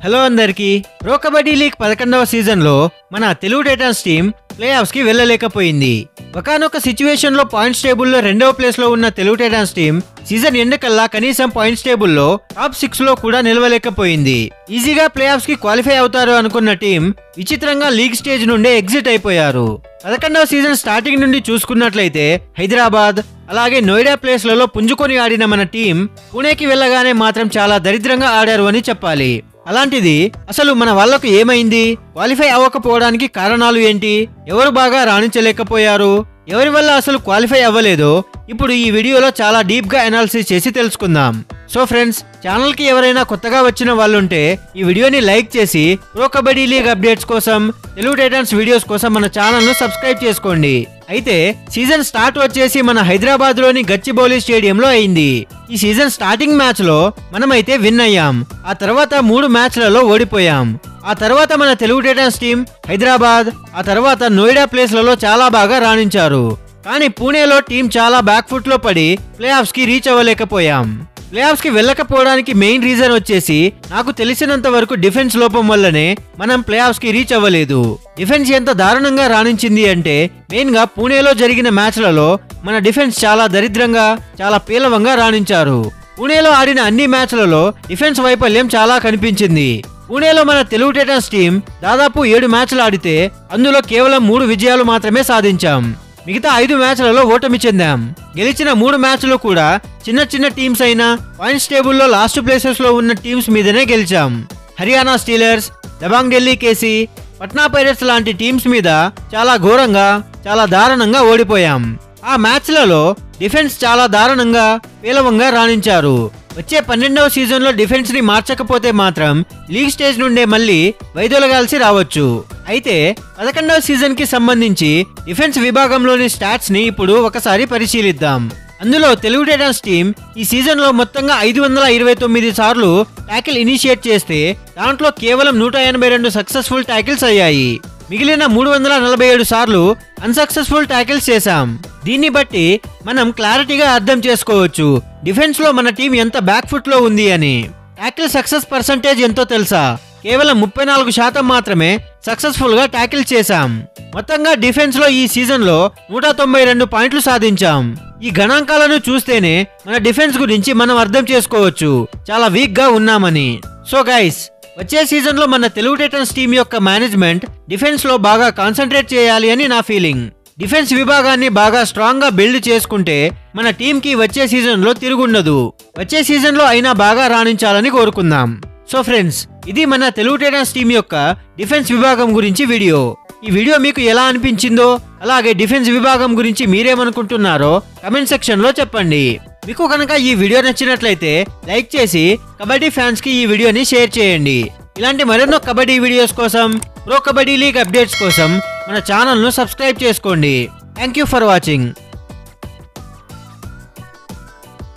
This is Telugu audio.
హలో అందరికీ ప్రో కబడ్డీ లీగ్ 11వ సీజన్లో మన Telugu Titans team play offs కి వెళ్ళలేకపోయింది. ఒకానొక సిచ్యువేషన్ లో పాయింట్స్ టేబుల్లో 2వ ప్లేస్ లో ఉన్న Telugu Titans team season end కల్లా కనీసం పాయింట్స్ టేబుల్లో టాప్ 6 లో కూడా నిలవలేకపోయింది. ఈజీగా ప్లే ఆఫ్స్ కి క్వాలిఫై అవుతారు అనుకున్న టీం విచిత్రంగా లీగ్ స్టేజ్ నుండే ఎగ్జిట్ అయిపోయారు. 11వ సీజన్ స్టార్టింగ్ నుండి చూసుకున్నట్లయితే హైదరాబాద్ అలాగే నోయిడా ప్లేస్లలో పుంజుకొని ఆడిన మన టీం పుణేకి వెళ్ళగానే మాత్రం చాలా దరిద్రంగా ఆడారు అని చెప్పాలి. అలాంటిది అసలు మన వాళ్ళకు ఏమైంది, క్వాలిఫై అవ్వకపోవడానికి కారణాలు ఏంటి, ఎవరు బాగా రాణించలేకపోయారు, ఎవరి వల్ల అసలు క్వాలిఫై అవ్వలేదో ఇప్పుడు ఈ వీడియోలో చాలా డీప్ గా అనాలిసిస్ చేసి తెలుసుకుందాం. సో ఫ్రెండ్స్, ఛానల్ కి ఎవరైనా కొత్తగా వచ్చిన వాళ్ళుంటే ఈ వీడియోని లైక్ చేసి ప్రో కబడ్డీ లీగ్ అప్డేట్స్ కోసం, తెలుగు టైటన్స్ వీడియోస్ కోసం మన ఛానల్ ను సబ్స్క్రైబ్ చేసుకోండి. అయితే సీజన్ స్టార్ట్ వచ్చేసి మన హైదరాబాద్ లోని గచ్చిబౌలి స్టేడియంలో అయింది. ఈ సీజన్ స్టార్టింగ్ మ్యాచ్ లో మనమైతే విన్ అయ్యాం. ఆ తర్వాత 3 మ్యాచ్లలో ఓడిపోయాం. ఆ తర్వాత మన తెలుగు టైటన్స్ టీం హైదరాబాద్, ఆ తర్వాత నోయిడా ప్లేస్లలో చాలా బాగా రాణించారు. కానీ పూణేలో టీం చాలా బ్యాక్ ఫుట్ లో పడి ప్లే ఆఫ్స్ కి రీచ్ అవ్వలేకపోయాం. ప్లే ఆఫ్స్ కి వెళ్ళకపోవడానికి మెయిన్ రీజన్ వచ్చేసి నాకు తెలిసినంత వరకు డిఫెన్స్ లోపం వల్లనే మనం ప్లే ఆఫ్స్ కి రీచ్ అవ్వలేదు. డిఫెన్స్ ఎంత దారుణంగా రాణించింది అంటే మెయిన్ గా పూణేలో జరిగిన మ్యాచ్లలో మన డిఫెన్స్ చాలా దరిద్రంగా, చాలా పేలవంగా రాణించారు. పూణేలో ఆడిన అన్ని మ్యాచ్లలో డిఫెన్స్ వైఫల్యం చాలా కనిపించింది. పూణేలో మన తెలుగు టైటన్స్ టీం దాదాపు 7 మ్యాచ్లు ఆడితే అందులో కేవలం 3 విజయాలు మాత్రమే సాధించాం. మిగతా 5 మ్యాచ్లలో ఓటమి చెందాం. గెలిచిన 3 మ్యాచ్లు కూడా చిన్న చిన్న టీమ్స్ అయినా పాయింట్స్ టేబుల్లో లాస్ట్ ప్లేసెస్ లో ఉన్న టీమ్స్ మీదనే గెలిచాం. Haryana steelers, Dabang Delhi KC, Patna pirates లాంటి టీమ్స్ మీద చాలా ఘోరంగా, చాలా దారుణంగా ఓడిపోయాం. ఆ మ్యాచ్లలో డిఫెన్స్ చాలా దారుణంగా, పేలవంగా రాణించారు. వచ్చే 12వ సీజన్ లో డిఫెన్స్ ని మార్చకపోతే మాత్రం లీగ్ స్టేజ్ నుండే మళ్ళీ వైదొలగాల్సి రావచ్చు. అయితే 11వ సీజన్ కి సంబంధించి డిఫెన్స్ విభాగంలోని స్టాట్స్ ని ఇప్పుడు ఒకసారి పరిశీలిద్దాం. అందులో తెలుగు టైటన్స్ టీం ఈ సీజన్ లో మొత్తంగా 529 సార్లు టాకిల్ ఇనిషియేట్ చేస్తే దాంట్లో కేవలం 182 సక్సెస్ఫుల్ టాకిల్స్ అయ్యాయి. మిగిలిన 347 సార్లు అన్సక్సెస్ఫుల్ టాకిల్స్ చేశాం. దీన్ని బట్టి మనం క్లారిటీగా అర్థం చేసుకోవచ్చు డిఫెన్స్ లో మన టీం ఎంత బ్యాక్ ఫుట్ లో ఉంది అని. టాకిల్ సక్సెస్ పర్సంటేజ్ ఎంతో తెలుసా? కేవలం 34% మాత్రమే సక్సెస్ఫుల్ గా టాకిల్ చేశాం. మొత్తంగా డిఫెన్స్ లో ఈ సీజన్ లో 192 పాయింట్లు సాధించాం. ఈ గణాంకాలను చూస్తేనే మన డిఫెన్స్ గురించి మనం అర్థం చేసుకోవచ్చు చాలా వీక్ గా ఉన్నామని. సో గైస్, వచ్చే సీజన్ లో మన తెలుగు టైటన్స్ టీం యొక్క మేనేజ్మెంట్ డిఫెన్స్ లో బాగా కాన్సన్ట్రేట్ చేయాలి అని నా ఫీలింగ్. డిఫెన్స్ విభాగాన్ని బాగా స్ట్రాంగ్ గా బిల్డ్ చేసుకుంటే మన టీం కి వచ్చే సీజన్ లో తిరుగుండదు. వచ్చే సీజన్ లో అయినా బాగా రాణించాలని కోరుకుందాం. సో ఫ్రెండ్స్, ఇది మన తెలుగు టైటన్స్ టీం యొక్క డిఫెన్స్ విభాగం గురించి వీడియో. ఈ వీడియో మీకు ఎలా అనిపించిందో, అలాగే డిఫెన్స్ విభాగం గురించి మీరేమనుకుంటున్నారో కమెంట్ సెక్షన్ లో చెప్పండి. మీకు కనుక ఈ వీడియో నచ్చినట్లయితే లైక్ చేసి కబడ్డీ ఫ్యాన్స్ కి ఈ వీడియోని షేర్ చేయండి. ఇలాంటి మరెన్నో కబడ్డీ వీడియోస్ కోసం, ప్రో కబడ్డీ లీగ్ అప్డేట్స్ కోసం మన ఛానల్ ను సబ్స్క్రైబ్ చేసుకోండి. Thank you for watching.